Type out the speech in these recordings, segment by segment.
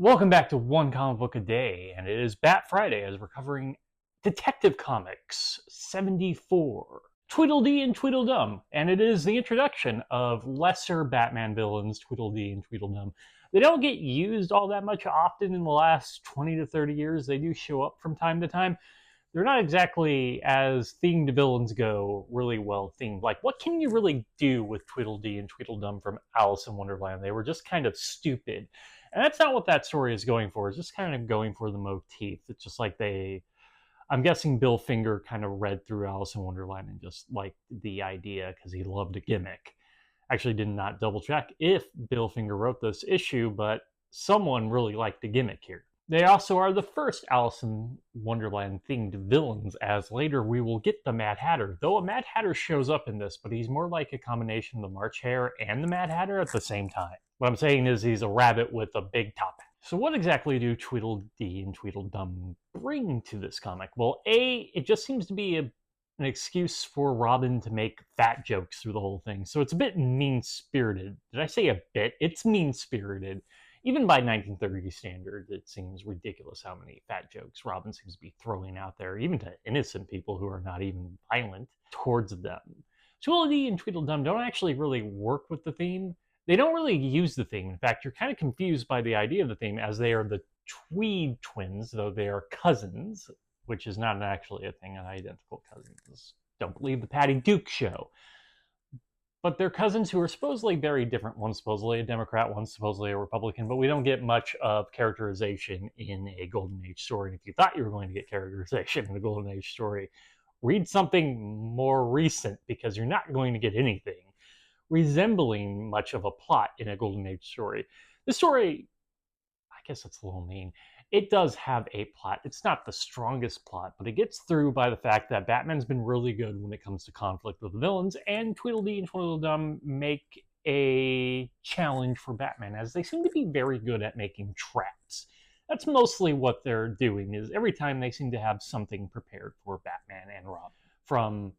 Welcome back to One Comic Book a Day, and it is Bat Friday as we're covering Detective Comics 74, Tweedledee and Tweedledum, and it is the introduction of lesser Batman villains, Tweedledee and Tweedledum. They don't get used all that much often in the last 20 to 30 years. They do show up from time to time. They're not exactly, as themed villains go, really well themed. Like, what can you really do with Tweedledee and Tweedledum from Alice in Wonderland? They were just kind of stupid. And that's not what that story is going for. It's just kind of going for the motif. It's just like I'm guessing Bill Finger kind of read through Alice in Wonderland and just liked the idea because he loved a gimmick. Actually did not double check if Bill Finger wrote this issue, but someone really liked the gimmick here. They also are the first Alice in Wonderland themed villains, as later we will get the Mad Hatter. Though a Mad Hatter shows up in this, but he's more like a combination of the March Hare and the Mad Hatter at the same time. What I'm saying is he's a rabbit with a big top hat. So what exactly do Tweedledee and Tweedledum bring to this comic? Well, it just seems to be an excuse for Robin to make fat jokes through the whole thing. So it's a bit mean-spirited. Did I say a bit? It's mean-spirited. Even by 1930 standards, it seems ridiculous how many fat jokes Robin seems to be throwing out there, even to innocent people who are not even violent towards them. Tweedledee and Tweedledum don't actually really work with the theme. They don't really use the theme. In fact, you're kind of confused by the idea of the theme, as they are the Tweed twins, though they are cousins, which is not actually a thing, identical cousins. Don't believe the Patty Duke show. But they're cousins who are supposedly very different. One's supposedly a Democrat, one's supposedly a Republican, but we don't get much of characterization in a Golden Age story. And if you thought you were going to get characterization in a Golden Age story, read something more recent, because you're not going to get anything resembling much of a plot in a Golden Age story. The story, I guess it's a little mean, it does have a plot. It's not the strongest plot, but it gets through by the fact that Batman's been really good when it comes to conflict with the villains, and Tweedledee and Tweedledum make a challenge for Batman, as they seem to be very good at making traps. That's mostly what they're doing, is every time they seem to have something prepared for Batman and Robin. From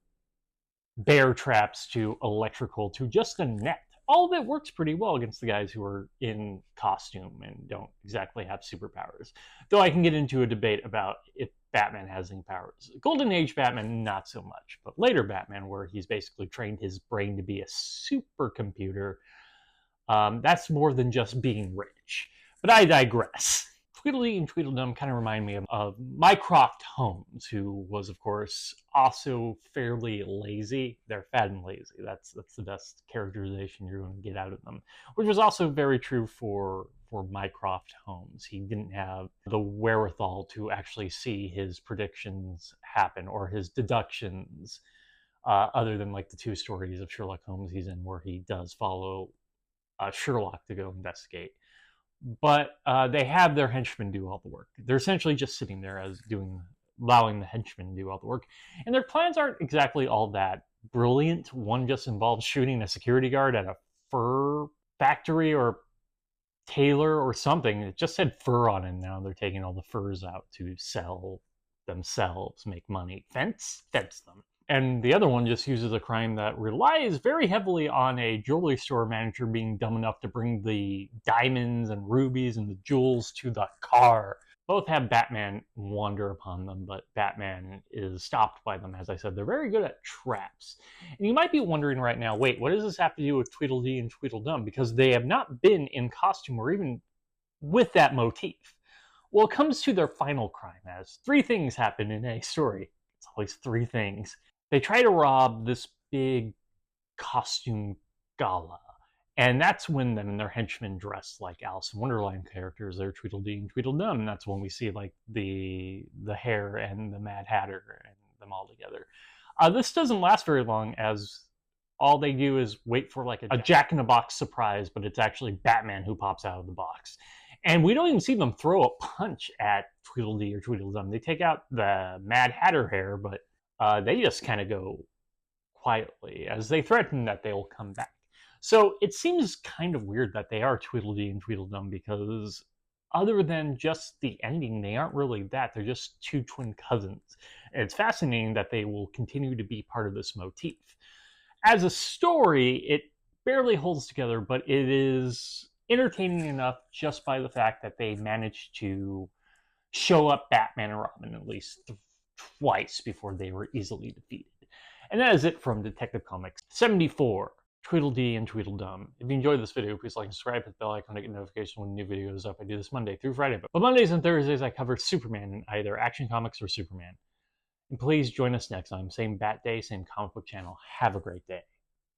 bear traps to electrical to just a net. All of it works pretty well against the guys who are in costume and don't exactly have superpowers. Though I can get into a debate about if Batman has any powers. Golden Age Batman, not so much. But later Batman, where he's basically trained his brain to be a supercomputer, that's more than just being rich. But I digress. Tweedledee and Tweedledum kind of remind me of Mycroft Holmes, who was, of course, also fairly lazy. They're fat and lazy. That's the best characterization you're going to get out of them, which was also very true for Mycroft Holmes. He didn't have the wherewithal to actually see his predictions happen or his deductions, other than like the two stories of Sherlock Holmes he's in, where he does follow Sherlock to go investigate. But they have their henchmen do all the work. They're essentially just sitting there allowing the henchmen to do all the work. And their plans aren't exactly all that brilliant. One just involves shooting a security guard at a fur factory or tailor or something. It just said fur on it. Now they're taking all the furs out to sell themselves, make money. Fence them. And the other one just uses a crime that relies very heavily on a jewelry store manager being dumb enough to bring the diamonds and rubies and the jewels to the car. Both have Batman wander upon them, but Batman is stopped by them. As I said, they're very good at traps. And you might be wondering right now, wait, what does this have to do with Tweedledee and Tweedledum? Because they have not been in costume or even with that motif. Well, it comes to their final crime, as three things happen in a story. It's always three things. They try to rob this big costume gala. And that's when them and their henchmen dressed like Alice in Wonderland characters. They're Tweedledee and Tweedledum. And that's when we see like the Hare and the Mad Hatter and them all together. This doesn't last very long, as all they do is wait for like a Jack-in-the-Box surprise, but it's actually Batman who pops out of the box. And we don't even see them throw a punch at Tweedledee or Tweedledum. They take out the Mad Hatter hair, but they just kind of go quietly, as they threaten that they will come back. So it seems kind of weird that they are Tweedledee and Tweedledum, because other than just the ending, they aren't really that. They're just two twin cousins. And it's fascinating that they will continue to be part of this motif. As a story, it barely holds together, but it is entertaining enough just by the fact that they managed to show up Batman and Robin at least twice before they were easily defeated. And that is it from Detective Comics 74, Tweedledee and Tweedledum. If you enjoyed this video, please like and subscribe, hit the bell icon to get notification when a new video is up. I do this Monday through Friday. But Mondays and Thursdays, I cover Superman in either Action Comics or Superman. And please join us next time. Same Bat Day, same comic book channel. Have a great day.